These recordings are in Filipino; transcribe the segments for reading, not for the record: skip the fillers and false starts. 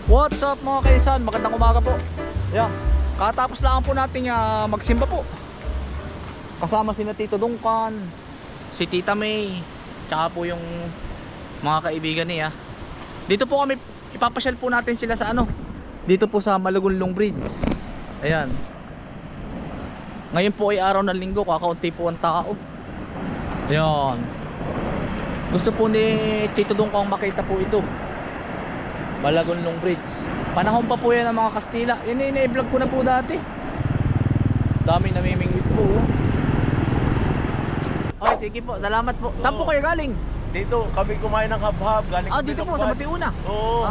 What's up mga kaisan? Magandang umaga po. Yan. Katapos lang po natin magsimba po. Kasama si Tito Dungkan, si Tita May, tsaka po yung mga kaibigan niya. Dito po kami, ipapasyal po natin sila sa dito po sa Malagunlong Bridge. Ayan. Ngayon po ay araw ng linggo, kakaunti po ang tao. Ayan. Gusto po ni Tito Dungkan makita po ito, Malagunlong Bridge. Panahon pa po yan ng mga Kastila. Yan i-vlog ko na po dati. Dami namimingwit po. Okay, sige po. Salamat po. Saan po kayo galing? Dito, kami kumain ng habhab. Galing Dito po sa Matiuna. Oo.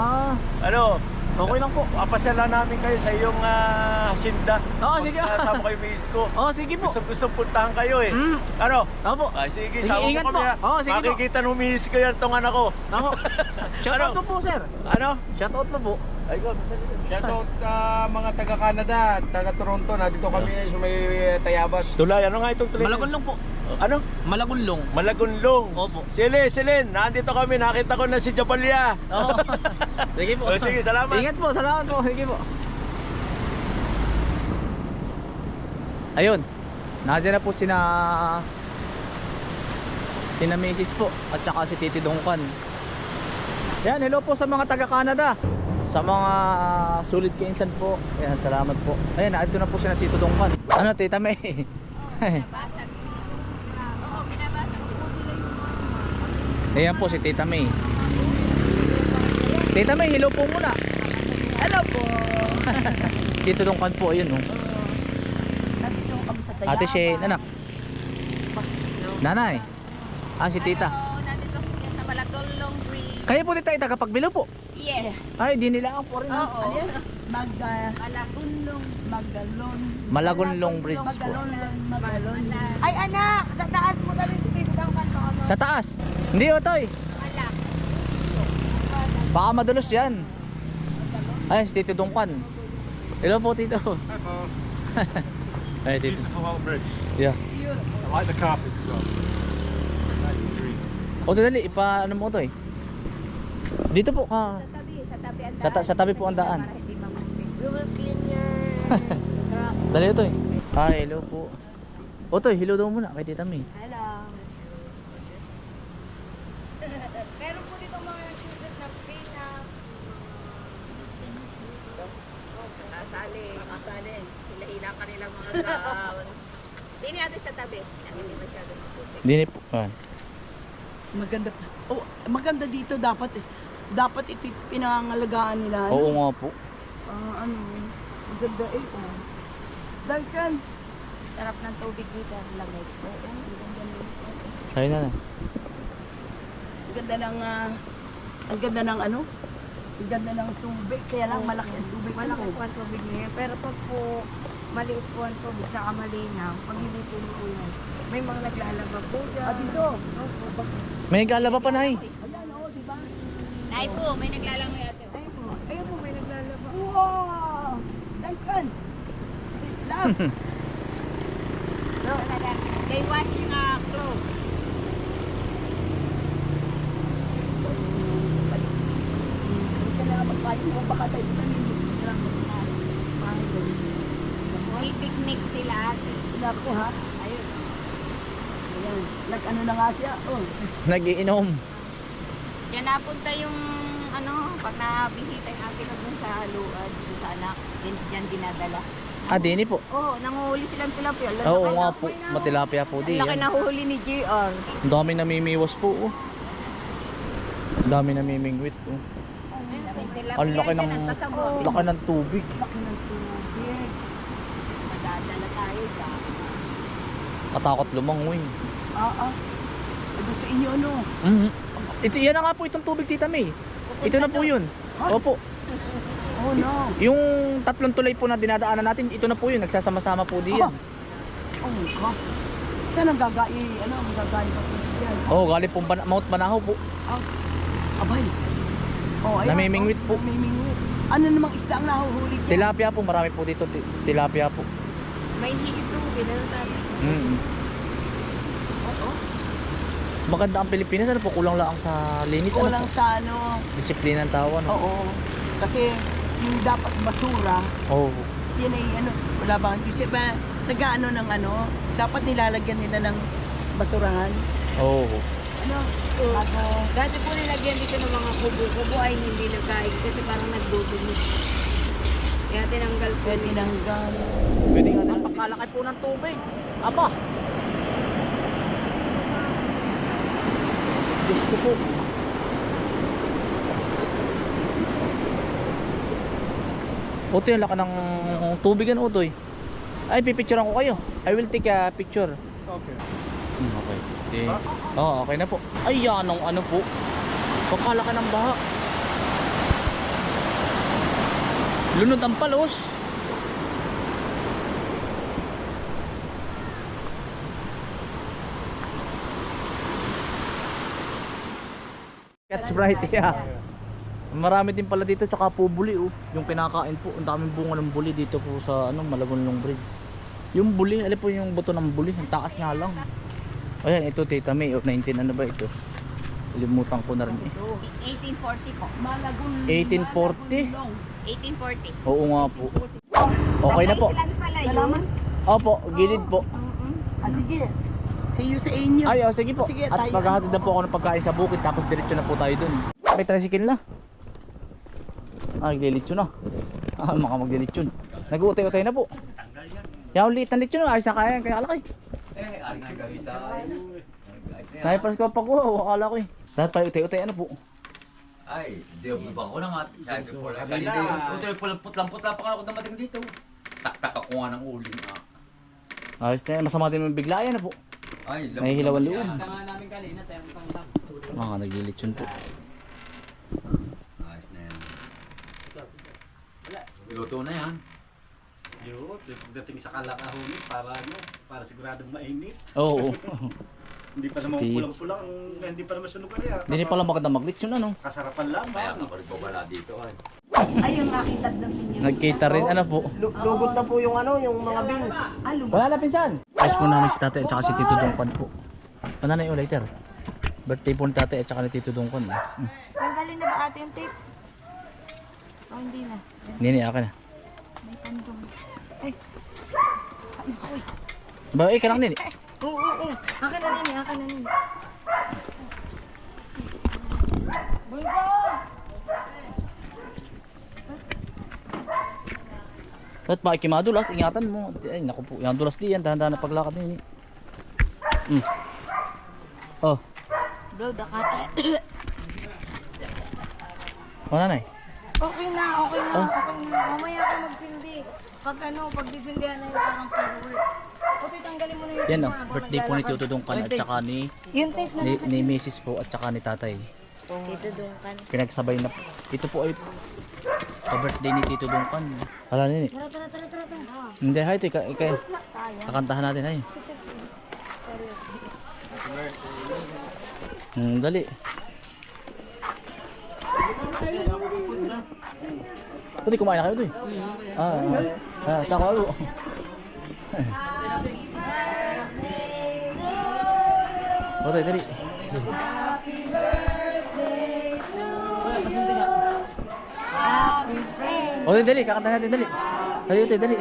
Ano? Okay lang po. Papasyalan namin kayo sa iyong hacienda. Oo, sige. Kasama kayo may isko. Sige po. Gusto puntahan kayo eh. Ano? Opo. Ay, sige, Sige, sama ingat mo kami po. ha. Sige po. Makikita nung may isko yan tong anak ko. Opo. Shoutout po po, sir. Ano? Shoutout po po. Ay, go. Shoutout mga taga-Canada, taga-Toronto, nandito kami sa may Tayabas. Tulay, ano nga itong tulay? Malagunlong po. Ano? Malagunlong. Malagunlong. Opo. Silin, nandito kami. Nakita ko na si Jabalya. Oo. Sige po. Sige, salamat. Ingat po, salamat po. Sige po. Ayun. Nandiyan na po sina Mrs. po at saka si Titi Dungkan. Yan, hello po sa mga taga-Canada. Sa mga sulit kainsan po. Ayan, salamat po. Ayan, naadto na po sina Tito Dungkan. Ano, Tita May? Binabasag. Oo, binabasag po sila yung mama. Ayan po si Tita May. Tita May, hello po muna. Hello po. Tito Dungkan po, ayun oh. Nandito kami sa Tayabas. Ate Shane, anak. Nanay. Si Tita. Hello, nandito kami sa Malagunlong Bridge. Kayo po dito ay tagapagbilo po. Yes. Ay, di nila po rin. Oo. Malagunlong. Malagunlong Bridge po. Magalon. Ay anak, sa taas mo dali si Tito Dungkan pa ako. Sa taas. Hindi otoy. Malak. Baka madulos yan. Ay, si Tito Dungkan. Hello po, Tito. Ay, Tito. Beautiful whole bridge. Yeah. I like the carpet as well. Nice and green. O, dali, ano mo to eh. Dito po, Sa tabi ang Sa tabi po ang daan. Para hindi mamupit. We will clean your truck. Dali, Otoy. Hello po. Otoy, hello daw muna kay Tita May. Hello. Meron po dito mga nagsulat na free na kasali. Hila-hila ka nilang mga gown. Dini natin sa tabi. Hindi masyado maputik. Dini po. Maganda. Oh, maganda dito dapat eh. Dapat ito pinangangalagaan nila. Oo nga po. Ano? Maganda eh. Oh. Duncan. Sarap ng tubig dito. Lamig. Sayo na na. Ang ganda ng ang ganda ng ano? Ang ganda ng tubig. Kaya lang malaki ang tubig. Malaki po ang tubig niya. Pero pag po maliit po ang tubig tsaka malinaw, pag hindi po yan, may mga naglalaba po dyan. Dito. May galaba pa, Nay. Ayan oh, di ba? Nay po, may naglalangoy ate. Ayun po, may naglalaba. Wow! Duncan. Love. They washing clothes. Hindi ka na magpayin mo. Baka tayo na May picnic sila ate. Sila ko ha. Ayun. Ayan. Nag-ano na nga siya. Oh. Nagiinom. Diyan napunta yung pag nabihita yung ate ko dun sa haluan, dun sa anak, diyan dinadala. Dini po. Oo, nanguhuli silang tilapia. Oo nga po. Matilapia po di Laki yan. nahuhuli ni JR. Ang dami namimiwas po. Oh. Ang dami namimingwit. Oh. Ang laki ng tubig. Laki ng tubig. Madadala tayo dyan. Katakot lumangoy. Ito sa inyo ano? Ito, yan na nga po itong tubig, Tita May. Ito na po yun. Opo. Oh no. Yung tatlong tulay po na dinadaanan natin, ito na po yun. Nagsasama-sama po diyan. Oh my God. Saan ang magagaling pa po yan? Galing po Mount Banahaw po. Abay. Oh, ayan. Namimingwit po. Namimingwit. Ano namang isda ang nahuhuli dyan? Tilapia po, marami po dito. Tilapia po. May hito, gano'n natin. Oo. Maganda ang Pilipinas, ano po, kulang lang sa linis. Kulang ano po? sa ano. Disiplina ang tao, ano? Oo. Kasi yung dapat basura, Oo. yan ay ano, wala bang kasi ba nag-ano ng ano, dapat nilalagyan nila ng basurahan. Oo. Ano? Bago, Dati po nilagyan dito ng mga kubo-kubo ay hindi nagkain kasi parang nagdudumi. Kaya tinanggal po. kaya tinanggal. Pwede nga din pagkalaki po ng tubig. Aba. Diyos ko po. Utoy, ang laki ng tubigan, Utoy. Ay, pipicturean ko kayo. I will take a picture. Okay. Okay. Okay na po. Ay, yan ang ano po. Pagkalaki ng baha. Lunod ang palos. Cat's bright, yeah. Marami din pala dito, tsaka po buli, oh. Yung kinakain po, ang daming bunga ng buli dito po sa ano, Malagonlong Bridge. Yung buli, alam po yung buto ng buli, ang taas nga lang. Ayan, ito Tita May, 19 ano ba ito? Limutan ko na rin eh. 1840 po. Malagon. 1840? 1840. Oo nga po. Okay na po. Salamat. Opo, gilid po. Ah, sige. See you sa inyo. Ay, oh, sige po. Sige, At tayo. maghahatid na po ako ng pagkain sa bukid, tapos diretso na po tayo dun. May tricycle na. Naglilitsyon na. Maka maglilitsyon. Nag-uutay-utay na po. Yung liit na litsyon, ayos na kaya, kaya alakay. Naipas ko pa ko, akala ko eh. Lahat pala utay-utay, ano po? Ay, di ba ako na nga. Sabi ko lang kanina. Putlang-putla pa ako dumating dito. Tak-tak ako nga ng uling. Ayos na yan, masama din yung biglayan na po. Ay, Nahihilawan loob. Mga naglilitsyon po. Ayos na yan. Luto na yan. Yo, pagdating sa kalakahuli para siguradong mainit. Oo. Hindi pa sa mga pulang-pulang, hindi pa naman sunog kaya. Hindi pala maganda maglitsyon, ano? Kasarapan lang. Kaya nga pa rin babala dito. Ay. Ayun, nakita daw sinyo. Nagkita rin, ano po? Lugot na po yung yung mga beans. Wala na pinsan. Ayos po namin si tatay at saka si Tito Dungkon po. Ano na yung later? Birthday po ni tatay at saka ni Tito Dungkon. Tanggalin na ba ate yung tape? Oh, hindi na. Nini, akin na. May tandong. Ba, ka lang nini. Oo. Akin na nini, akin na nini. At makikimadulas, ingatan mo. Ay, naku po, yung dulas di yan, dahan-dahan na paglakad nini. Oh, Bro, dakata. nanay. Okay na. Mamaya ako magsindi. Pag disindihan na yung parang firework. Puti, tanggalin mo na yung Yan mga oh, birthday po ni Tito Dungkan at saka ni yung tape na ni Mrs. po at saka ni tatay. Tito Dungkan. Pinagsabay na po. Ito po ay birthday ni Tito Dungkan. Hala nini. Tara. Hindi, hay, kakantahan natin ay. Dali. Pwede kumain na kayo doy. Tako ako. Otoy, dali. Otoy, dali, kakantahan natin, dali. Dali, Otoy, dali.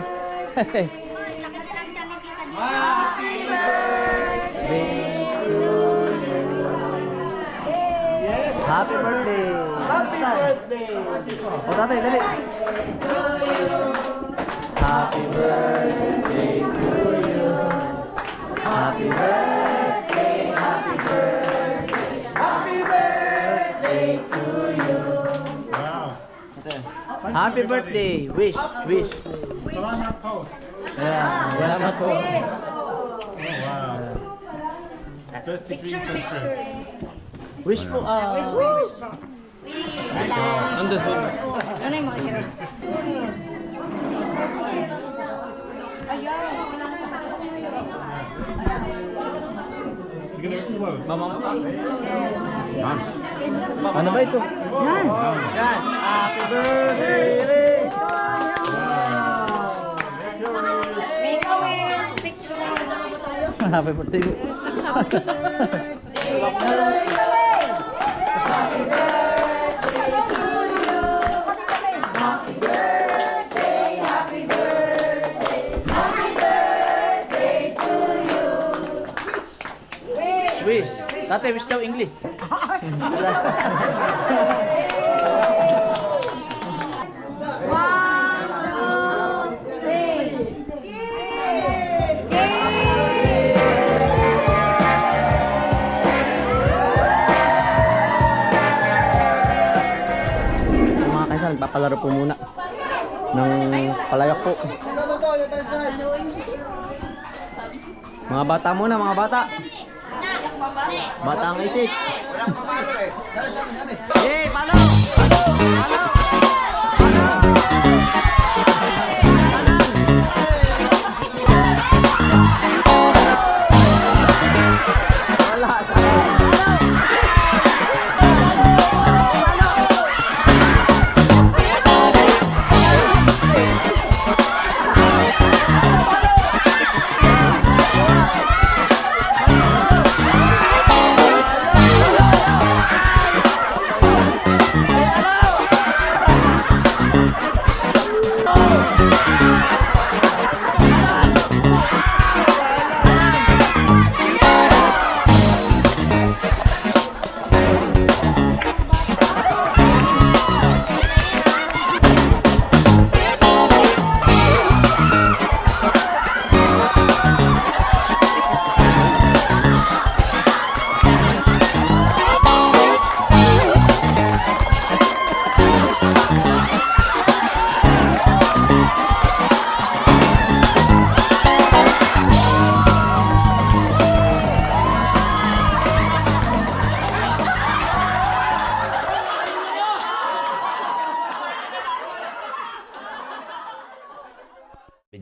Happy birthday! Happy birthday! O tatay, dali! Happy birthday to you! Happy birthday! Happy birthday! Happy birthday to you! Happy birthday! Wish! Salamat po. Salamat po! Wish po! Nandun sa Ano yung makikirap? Ano ba ito? Yan. Happy birthday! Make a wish! Picture! Happy birthday po! Wish. Tate, wish daw English. Mga kaisan, nagpapalaro po muna ng palayok po. Mga bata muna, mga bata. Bata ang isip. Hey, palo! Palo! Palo!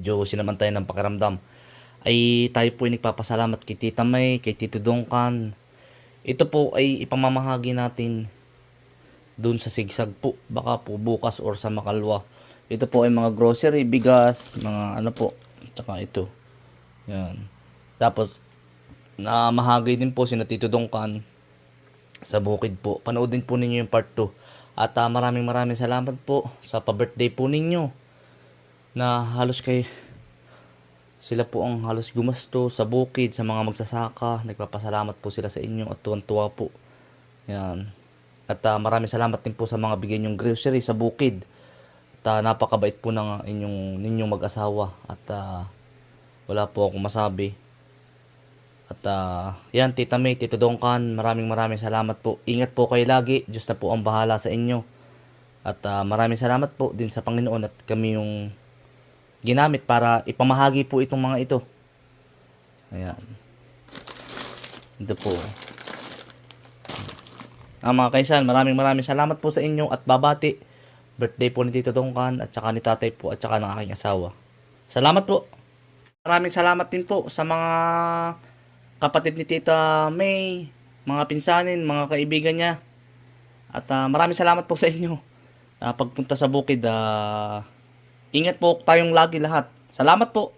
Medyo sinaman tayo ng pakiramdam. Ay tayo po ay nagpapasalamat kay Tita May, kay Tito Dongkan. Ito po ay ipamamahagi natin doon sa Sigsag po. Baka po bukas or sa Makalwa. Ito po ay mga grocery, bigas, mga ano po. Tsaka ito. Yan. Tapos, namahagi din po sina Tito Dongkan sa bukid po. Panoodin po ninyo yung part 2. At maraming salamat po sa pa-birthday po ninyo. Na halos sila po ang halos gumasto sa bukid, sa mga magsasaka. Nagpapasalamat po sila sa inyo at tuwan-tuwa po. Yan. At maraming salamat din po sa mga bigay nyong grocery sa bukid. At napakabait po ng ninyong mag-asawa. At wala po akong masabi. At yan, Tita May, Tito Dongkan, maraming salamat po. Ingat po kayo lagi. Diyos na po ang bahala sa inyo. At maraming salamat po din sa Panginoon at kami yung ginamit para ipamahagi po itong mga ito. Ayan. Ito po. Mga kaisan, maraming salamat po sa inyo at babati. Birthday po ni Tito Dongkan at saka ni Tatay po at saka ng aking asawa. Salamat po. Maraming salamat din po sa mga kapatid ni Tita May, mga pinsanin, mga kaibigan niya. At maraming salamat po sa inyo. Pagpunta sa bukid, ingat po tayong lagi lahat. Salamat po.